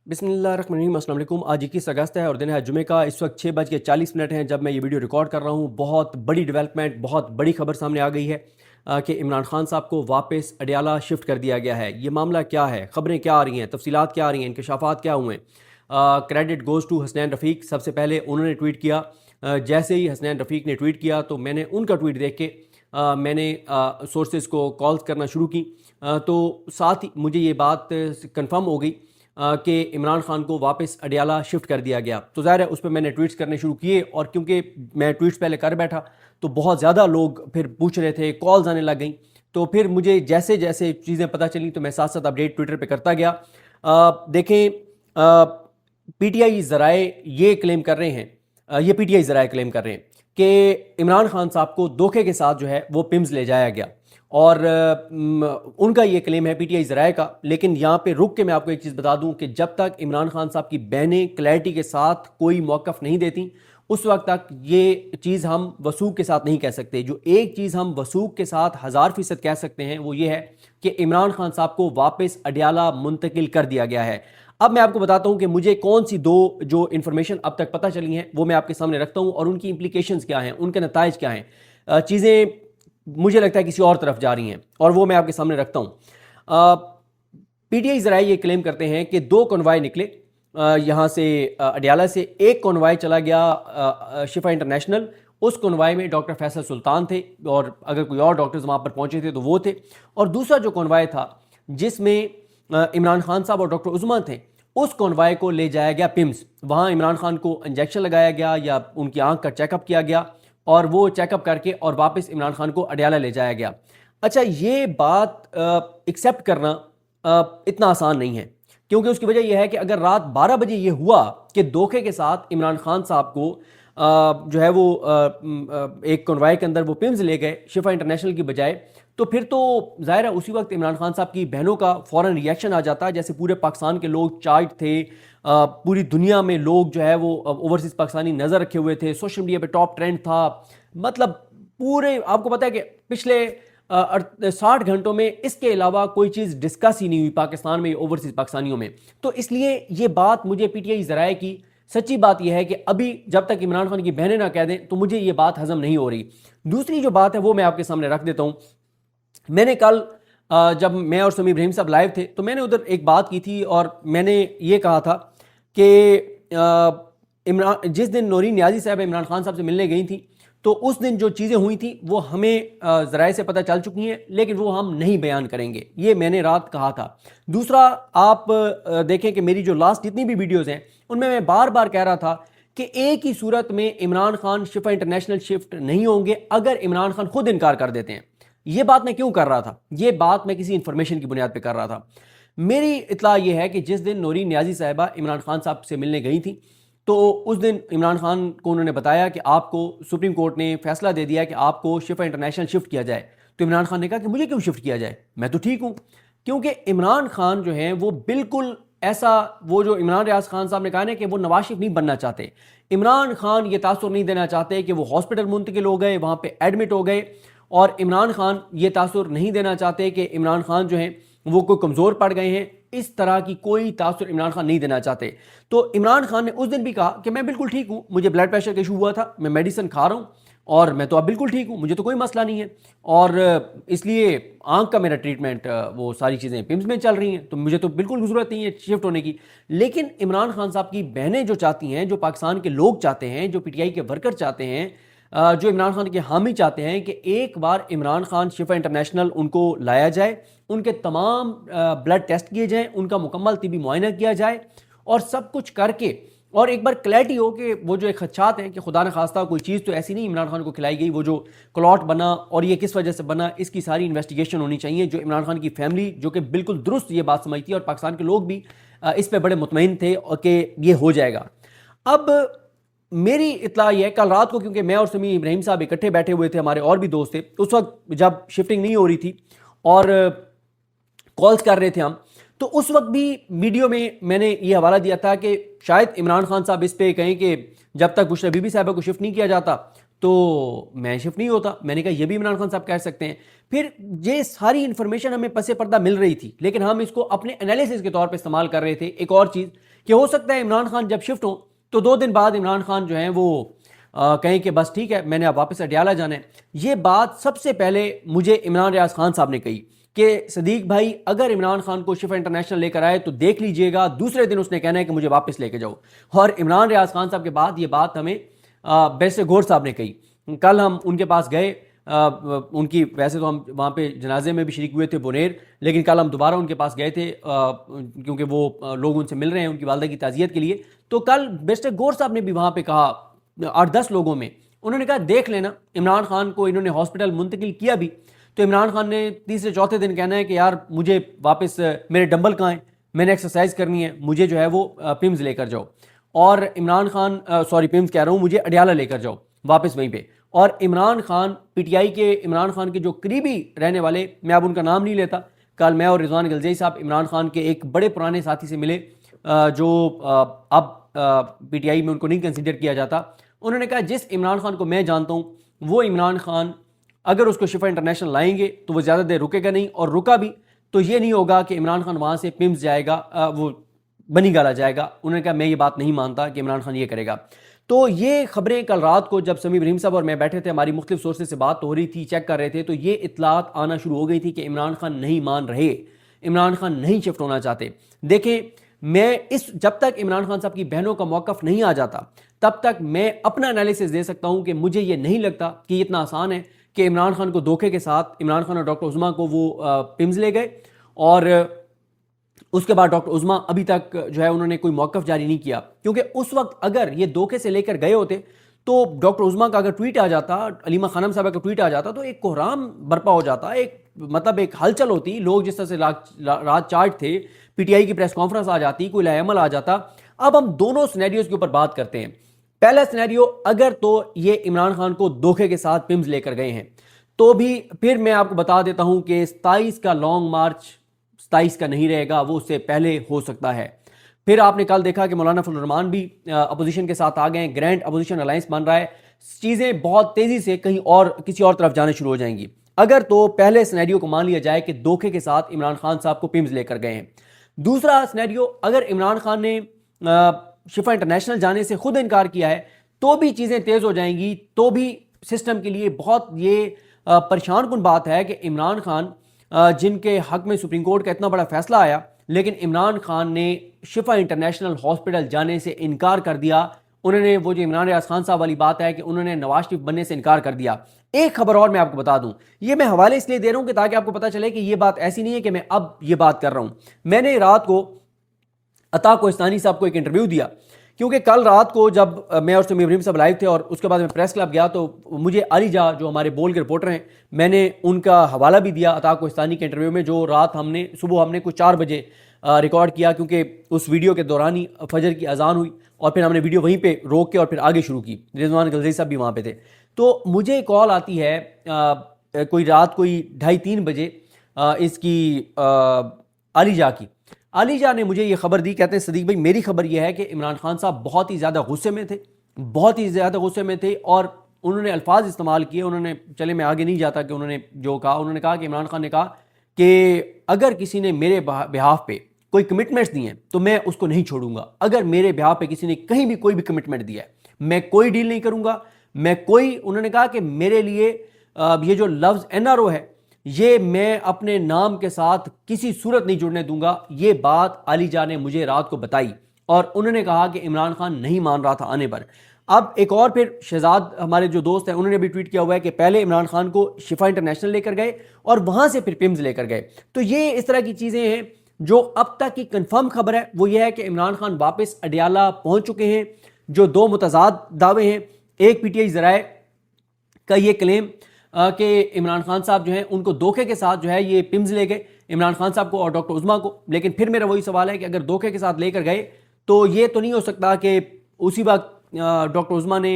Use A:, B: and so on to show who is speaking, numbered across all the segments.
A: बिस्मिल्लाहिर्रहमानिर्रहीम, अस्सलाम वालेकुम। आज 21 अगस्त है और दिन है जुमे का। इस वक्त 6:40 हैं जब मैं ये वीडियो रिकॉर्ड कर रहा हूँ। बहुत बड़ी डेवलपमेंट, बहुत बड़ी खबर सामने आ गई है कि इमरान खान साहब को वापस अडियाला शिफ्ट कर दिया गया है। ये मामला क्या है, खबरें क्या आ रही हैं, तफसीलात क्या आ रही हैं, इंकशाफात क्या हुए हैं। क्रेडिट गोज़ टू हसनैन रफ़ीक। सबसे पहले उन्होंने ट्वीट किया। जैसे ही हसनैन रफ़ीक ने ट्वीट किया तो मैंने उनका ट्वीट देख के मैंने सोर्सेज़ को कॉल्स करना शुरू की। तो साथ ही मुझे ये बात कंफर्म हो गई कि इमरान खान को वापस अडियाला शिफ्ट कर दिया गया। तो ज़ाहिर है उस पर मैंने ट्वीट्स करने शुरू किए और क्योंकि मैं ट्वीट्स पहले कर बैठा तो बहुत ज़्यादा लोग फिर पूछ रहे थे, कॉल्स आने लग गई। तो फिर मुझे जैसे जैसे चीज़ें पता चली तो मैं साथ साथ अपडेट ट्विटर पे करता गया। देखें, पीटीआई ज़राए ये क्लेम कर रहे हैं, ये पीटीआई ज़राए क्लेम कर रहे हैं कि इमरान खान साहब को धोखे के साथ जो है वो पिम्स ले जाया गया। और उनका ये क्लेम है पीटीआई ज़राए का। लेकिन यहाँ पे रुक के मैं आपको एक चीज़ बता दूं कि जब तक इमरान खान साहब की बहनें क्लैरिटी के साथ कोई मौक़िफ़ नहीं देती उस वक्त तक ये चीज़ हम वसूख के साथ नहीं कह सकते। जो एक चीज़ हम वसूख के साथ 1000% कह सकते हैं वो ये है कि इमरान खान साहब को वापस अडियाला मुंतकिल कर दिया गया है। अब मैं आपको बताता हूं कि मुझे कौन सी दो जो इन्फॉर्मेशन अब तक पता चली हैं वो मैं आपके सामने रखता हूं और उनकी इंप्लीकेशंस क्या हैं, उनके नताइज क्या हैं। चीज़ें मुझे लगता है किसी और तरफ जा रही हैं और वो मैं आपके सामने रखता हूं। पीटीआई ज़राए ये क्लेम करते हैं कि दो कॉन्वाय निकले यहाँ से, अडियाला से। एक कॉन्वाय चला गया शिफा इंटरनेशनल। उस कॉन्वाय में डॉक्टर फैसल सुल्तान थे और अगर कोई और डॉक्टर्स वहाँ पर पहुँचे थे तो वो थे। और दूसरा जो कॉन्वाय था जिसमें इमरान खान साहब और डॉक्टर उस्मान थे, उस कॉन्वाय को ले जाया गया पिम्स। वहाँ इमरान खान को इंजेक्शन लगाया गया या उनकी आंख का चेकअप किया गया और वो चेकअप करके और वापस इमरान खान को अडियाला ले जाया गया। अच्छा, ये बात एक्सेप्ट करना इतना आसान नहीं है क्योंकि उसकी वजह यह है कि अगर रात 12 बजे ये हुआ कि धोखे के साथ इमरान खान साहब को जो है वो एक कॉन्वाय के अंदर वो पिम्स ले गए शिफा इंटरनेशनल की बजाय, तो फिर तो ज़ाहिर है उसी वक्त इमरान खान साहब की बहनों का फ़ौरन रिएक्शन आ जाता है। जैसे पूरे पाकिस्तान के लोग चार्ज थे, पूरी दुनिया में लोग जो है वो ओवरसीज़ पाकिस्तानी नज़र रखे हुए थे, सोशल मीडिया पे टॉप ट्रेंड था। मतलब पूरे आपको पता है कि पिछले 60 घंटों में इसके अलावा कोई चीज़ डिस्कस ही नहीं हुई पाकिस्तान में, ओवरसीज़ पाकिस्तानियों में। तो इसलिए ये बात मुझे पीटीआई ज़राए की सच्ची बात यह है कि अभी जब तक इमरान खान की बहनें ना कह दें तो मुझे ये बात हजम नहीं हो रही। दूसरी जो बात है वो मैं आपके सामने रख देता हूँ। मैंने कल जब मैं और समीर इब्राहिम साहब लाइव थे तो मैंने उधर एक बात की थी और मैंने ये कहा था कि इमरान जिस दिन नौरीन नियाज़ी साहब इमरान खान साहब से मिलने गई थी तो उस दिन जो चीज़ें हुई थी वो हमें ज़राए से पता चल चुकी हैं, लेकिन वो हम नहीं बयान करेंगे, ये मैंने रात कहा था। दूसरा, आप देखें कि मेरी जो लास्ट जितनी भी वीडियोज़ हैं उनमें मैं बार बार कह रहा था कि एक ही सूरत में इमरान खान शिफा इंटरनेशनल शिफ्ट नहीं होंगे अगर इमरान खान खुद इनकार कर देते हैं। ये बात मैं क्यों कर रहा था? ये बात मैं किसी इंफॉर्मेशन की बुनियाद पर कर रहा था। मेरी इतला यह है कि जिस दिन नौरीन नियाज़ी साहिबा इमरान खान साहब से मिलने गई थी तो उस दिन इमरान खान को उन्होंने बताया कि आपको सुप्रीम कोर्ट ने फैसला दे दिया कि आपको शिफा इंटरनेशनल शिफ्ट किया जाए। तो इमरान खान ने कहा कि मुझे क्यों शिफ्ट किया जाए, मैं तो ठीक हूँ। क्योंकि इमरान खान जो हैं वो बिल्कुल ऐसा, वो जो इमरान रियाज खान साहब ने कहा ना कि वो नवाज शरीफ नहीं बनना चाहते। इमरान खान ये तासुर नहीं देना चाहते कि वो हॉस्पिटल मुंतकिल हो गए, वहाँ पर एडमिट हो गए। और इमरान खान ये तासुर नहीं देना चाहते कि इमरान खान जो हैं वो कोई कमज़ोर पड़ गए हैं। इस तरह की कोई तासुर इमरान खान नहीं देना चाहते। तो इमरान खान ने उस दिन भी कहा कि मैं बिल्कुल ठीक हूँ, मुझे ब्लड प्रेशर का इशू हुआ था, मैं मेडिसिन खा रहा हूँ और मैं तो अब बिल्कुल ठीक हूँ, मुझे तो कोई मसला नहीं है। और इसलिए आंख का मेरा ट्रीटमेंट, वो सारी चीज़ें पिम्स में चल रही हैं, तो मुझे तो बिल्कुल ज़रूरत नहीं है शिफ्ट होने की। लेकिन इमरान खान साहब की बहनें जो चाहती हैं, जो पाकिस्तान के लोग चाहते हैं, जो पीटीआई के वर्कर चाहते हैं, जो इमरान खान के हामी चाहते हैं कि एक बार इमरान खान शिफा इंटरनेशनल उनको लाया जाए, उनके तमाम ब्लड टेस्ट किए जाएं, उनका मुकम्मल तिबी मुआयना किया जाए और सब कुछ करके और एक बार क्लैरिटी हो कि वो जो एक खदशात हैं कि खुदा न खास्ता कोई चीज़ तो ऐसी नहीं इमरान खान को खिलाई गई, वो जो क्लॉट बना और ये किस वजह से बना, इसकी सारी इन्वेस्टिगेशन होनी चाहिए। जो इमरान खान की फैमिली जो कि बिल्कुल दुरुस्त ये बात समझती है और पाकिस्तान के लोग भी इस पर बड़े मुतमईन थे कि ये हो जाएगा। अब मेरी इतला यह है, कल रात को क्योंकि मैं और समीर इब्राहिम साहब इकट्ठे बैठे हुए थे, हमारे और भी दोस्त थे, उस वक्त जब शिफ्टिंग नहीं हो रही थी और कॉल्स कर रहे थे हम, तो उस वक्त भी वीडियो में मैंने ये हवाला दिया था कि शायद इमरान खान साहब इस पे कहें कि जब तक बुशरा बीबी साहबा को शिफ्ट नहीं किया जाता तो मैं शिफ्ट नहीं होता। मैंने कहा ये भी इमरान खान साहब कह सकते हैं। फिर ये सारी इन्फॉर्मेशन हमें पसे पर्दा मिल रही थी, लेकिन हम इसको अपने एनालिसिस के तौर पे इस्तेमाल कर रहे थे। एक और चीज़ कि हो सकता है इमरान खान जब शिफ्ट हो तो 2 दिन बाद इमरान खान जो है वो कहें कि बस ठीक है, मैंने अब वापस अडियाला जाना है। ये बात सबसे पहले मुझे इमरान रियाज खान साहब ने कही कि सदीक भाई, अगर इमरान खान को शिफा इंटरनेशनल लेकर आए तो देख लीजिएगा, दूसरे दिन उसने कहना है कि मुझे वापस लेके जाओ। और इमरान रियाज खान साहब के बाद ये बात हमें बैरिस्टर गौर साहब ने कही। कल हम उनके पास गए, उनकी वैसे तो हम वहाँ पे जनाजे में भी शरीक हुए थे बुनेर, लेकिन कल हम दोबारा उनके पास गए थे क्योंकि वो लोग उनसे मिल रहे हैं उनकी वालदा की ताज़ियत के लिए। तो कल बैरिस्टर गौर साहब ने भी वहाँ पे कहा 8-10 लोगों में, उन्होंने कहा देख लेना, इमरान खान को इन्होंने हॉस्पिटल मुंतकिल किया भी तो इमरान खान ने तीसरे चौथे दिन कहना है कि यार मुझे वापस मेरे डंबल कहाँ हैं, मैंने एक्सरसाइज करनी है, मुझे जो है वो पिम्स लेकर जाओ। और इमरान खान पिम्स कह रहा हूँ, मुझे अडियाला लेकर जाओ वापस वहीं पे। और इमरान खान पीटीआई के, इमरान खान के जो करीबी रहने वाले, मैं अब उनका नाम नहीं लेता, कल मैं और रिजवान गलजई साहब इमरान खान के एक बड़े पुराने साथी से मिले जो अब पीटीआई में उनको नहीं कंसिडर किया जाता। उन्होंने कहा जिस इमरान खान को मैं जानता हूँ वो इमरान खान अगर उसको शिफा इंटरनेशनल लाएंगे तो वो ज़्यादा देर रुकेगा नहीं, और रुका भी तो ये नहीं होगा कि इमरान खान वहाँ से पिम्स जाएगा, वो बनी गाला जाएगा। उन्होंने कहा मैं ये बात नहीं मानता कि इमरान खान ये करेगा। तो ये खबरें कल रात को जब समीम रहीम साहब और मैं बैठे थे, हमारी मुख्तलिफ सोर्सेज से बात हो रही थी, चेक कर रहे थे, तो ये इतलात आना शुरू हो गई थी कि इमरान खान नहीं मान रहे, इमरान खान नहीं शिफ्ट होना चाहते। देखें, मैं जब तक इमरान खान साहब की बहनों का मौक़िफ़ नहीं आ जाता तब तक मैं अपना एनालिसिस दे सकता हूं कि मुझे ये नहीं लगता कि इतना आसान है कि इमरान खान को धोखे के साथ इमरान खान और डॉक्टर उज़्मा को वो पिम्स ले गए और उसके बाद डॉक्टर उज़्मा अभी तक जो है उन्होंने कोई मौक़िफ़ जारी नहीं किया। क्योंकि उस वक्त अगर ये धोखे से लेकर गए होते तो डॉक्टर उज़्मा का अगर ट्वीट आ जाता, अलीमा खानम साहब का ट्वीट आ जाता, तो एक कोहराम बर्पा हो जाता, एक हलचल होती, लोग जिस तरह से रात चार्ट थे, पीटीआई की प्रेस कॉन्फ्रेंस आ जाती, कोई लाएमल आ जाता। अब हम दोनों सिनेरियोज के ऊपर बात करते हैं। पहला सिनेरियो, अगर तो ये इमरान खान को धोखे के साथ पिम्स लेकर गए हैं तो भी फिर मैं आपको बता देता हूं कि 27 का लॉन्ग मार्च 27 का नहीं रहेगा, वो उससे पहले हो सकता है। फिर आपने कल देखा कि मौलाना फजल रहमान भी अपोजिशन के साथ आ गए, ग्रैंड अपोजिशन अलायंस बन रहा है, चीज़ें बहुत तेज़ी से कहीं और किसी और तरफ जाने शुरू हो जाएंगी। अगर तो पहले सिनेरियो को मान लिया जाए कि धोखे के साथ इमरान खान साहब को पिम्स लेकर गए हैं। दूसरा सिनेरियो, अगर इमरान खान ने शिफा इंटरनेशनल जाने से खुद इनकार किया है तो भी चीज़ें तेज़ हो जाएंगी, तो भी सिस्टम के लिए बहुत ये परेशान कुन बात है कि इमरान खान जिनके हक में सुप्रीम कोर्ट का इतना बड़ा फैसला आया, लेकिन इमरान खान ने शिफा इंटरनेशनल हॉस्पिटल जाने से इनकार कर दिया। उन्होंने वो जो इमरान रियाज खान साहब वाली बात है कि उन्होंने नवाज शरीफ बनने से इनकार कर दिया। एक खबर और मैं आपको बता दूं, ये मैं हवाले इसलिए दे रहा हूं कि ताकि आपको पता चले कि ये बात ऐसी नहीं है कि मैं अब ये बात कर रहा हूं। मैंने रात को अता कोहिस्तानी साहब को एक इंटरव्यू दिया, क्योंकि कल रात को जब मैं और समीम रहीम साहब लाइव थे और उसके बाद मैं प्रेस क्लब गया तो मुझे आलिजा जो हमारे बोल के रिपोर्टर हैं, मैंने उनका हवाला भी दिया अता कोहिस्तानी के इंटरव्यू में, जो रात सुबह हमने कुछ 4 बजे रिकॉर्ड किया, क्योंकि उस वीडियो के दौरान ही फजर की अजान हुई और फिर हमने वीडियो वहीं पे रोक के और फिर आगे शुरू की। रिजवान गलजई साहब भी वहाँ पे थे। तो मुझे कॉल आती है कोई रात 2:30-3 बजे इसकी आलिजा की। आलिजा ने मुझे ये खबर दी, कहते हैं सदीक भाई मेरी खबर यह है कि इमरान खान साहब बहुत ही ज़्यादा गुस्से में थे, बहुत ही ज़्यादा गुस्से में थे, और उन्होंने अल्फाज इस्तेमाल किए, उन्होंने, चले मैं आगे नहीं जाता कि उन्होंने जो कहा, उन्होंने कहा कि इमरान खान ने कहा कि अगर किसी ने मेरे बिहाफ पे कोई कमिटमेंट्स दिए हैं तो मैं उसको नहीं छोड़ूंगा। अगर मेरे बिहाफ पे किसी ने कहीं भी कोई भी कमिटमेंट दिया है, मैं कोई डील नहीं करूंगा, उन्होंने कहा कि मेरे लिए ये जो लफ्ज़ NRO है ये मैं अपने नाम के साथ किसी सूरत नहीं जुड़ने दूंगा। ये बात आलिजा ने मुझे रात को बताई और उन्होंने कहा कि इमरान खान नहीं मान रहा था आने पर। अब एक और फिर शहजाद हमारे जो दोस्त हैं उन्होंने भी ट्वीट किया हुआ है कि पहले इमरान खान को शिफा इंटरनेशनल लेकर गए और वहां से फिर पिम्स लेकर गए। तो ये इस तरह की चीज़ें हैं। जो अब तक की कंफर्म खबर है वो ये है कि इमरान खान वापस अडियाला पहुंच चुके हैं। जो 2 मुतजाद दावे हैं, एक PTI ज़राए का ये क्लेम कि इमरान खान साहब जो हैं उनको धोखे के साथ जो है ये पिम्स ले गए, इमरान खान साहब को और डॉक्टर उज़्मा को। लेकिन फिर मेरा वही सवाल है कि अगर धोखे के साथ लेकर गए तो ये तो नहीं हो सकता कि उसी वक्त डॉक्टर उज़्मा ने,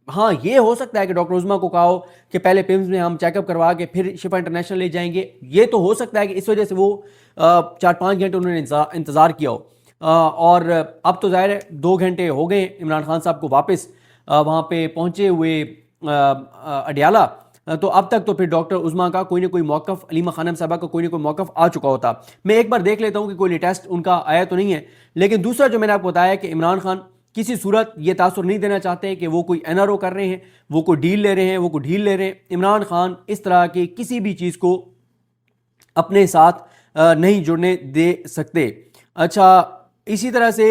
A: हाँ ये हो सकता है कि डॉक्टर उज़्मा को कहा हो कि पहले पिम्स में हम चेकअप करवा के फिर शिफा इंटरनेशनल ले जाएंगे। ये तो हो सकता है कि इस वजह से वो 4-5 घंटे उन्होंने इंतज़ार किया हो। और अब तो ज़ाहिर है 2 घंटे हो गए इमरान खान साहब को वापस वहाँ पे पहुँचे हुए अडियाला, तो अब तक तो फिर डॉक्टर उज़्मा का कोई ना कोई मौक़िफ़, अलीमा खानम साहबा का कोई ना कोई मौक़िफ़ आ चुका होता। मैं एक बार देख लेता हूँ कि कोई लेटेस्ट उनका आया तो नहीं है। लेकिन दूसरा जो मैंने आपको बताया कि इमरान खान किसी सूरत ये तासुर नहीं देना चाहते कि वो कोई एनआरओ कर रहे हैं, वो कोई डील ले रहे हैं, वो कोई ढील ले रहे हैं। इमरान खान इस तरह की किसी भी चीज़ को अपने साथ नहीं जुड़ने दे सकते। अच्छा, इसी तरह से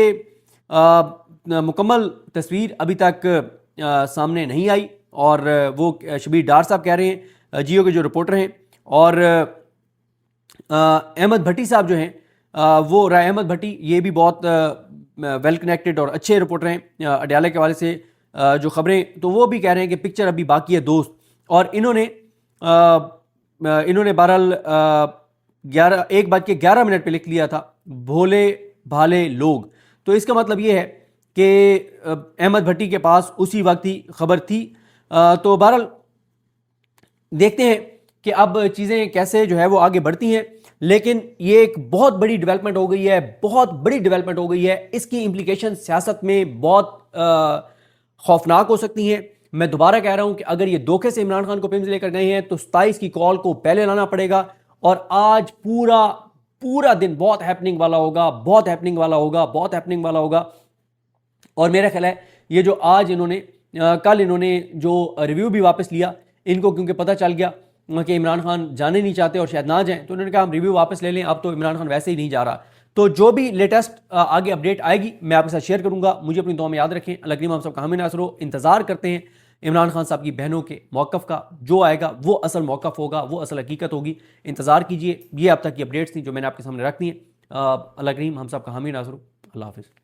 A: मुकम्मल तस्वीर अभी तक सामने नहीं आई और वो शबीर डार साहब कह रहे हैं, जियो के जो रिपोर्टर हैं, और अहमद भट्टी साहब जो हैं वो अहमद भट्टी ये भी बहुत वेल कनेक्टेड और अच्छे रिपोर्टर हैं अडियाला के हवाले से जो खबरें, तो वो भी कह रहे हैं कि पिक्चर अभी बाकी है दोस्त। और इन्होंने बहरहाल 1:11 पे लिख लिया था भोले भाले लोग। तो इसका मतलब ये है कि अहमद भट्टी के पास उसी वक्त ही खबर थी। तो बहरहाल देखते हैं कि अब चीज़ें कैसे जो है वो आगे बढ़ती हैं। लेकिन ये एक बहुत बड़ी डेवलपमेंट हो गई है, बहुत बड़ी डेवलपमेंट हो गई है। इसकी इम्प्लीकेशन सियासत में बहुत खौफनाक हो सकती हैं। मैं दोबारा कह रहा हूं कि अगर ये धोखे से इमरान खान को पिम्स लेकर गए हैं तो 27 की कॉल को पहले लाना पड़ेगा। और आज पूरा दिन बहुत हैपनिंग वाला होगा, बहुत हैपनिंग वाला होगा, बहुत हैपनिंग वाला होगा। और मेरा ख्याल है ये जो आज इन्होंने कल इन्होंने जो रिव्यू भी वापस लिया, इनको क्योंकि पता चल गया कि इमरान खान जाने नहीं चाहते और शायद ना जाएं, तो उन्होंने कहा हम रिव्यू वापस ले लें, अब तो इमरान खान वैसे ही नहीं जा रहा। तो जो भी लेटेस्ट आगे अपडेट आएगी मैं आपके साथ शेयर करूंगा। मुझे अपनी दुआ में याद रखें। अल्लाह करीम हम सबका हामी नासर हो। इंतज़ार करते हैं इमरान खान साहब की बहनों के मौक़िफ़ का। जो आएगा वो असल मौक़िफ़ होगा, वो असल हकीकत होगी। इंतज़ार कीजिए। ये अब तक की अपडेट्स थी जो मैंने आपके सामने रख दी हैं। अल्लाह करीम हम सबका हामी नासर हो। अल्लाह हाफ़िज़।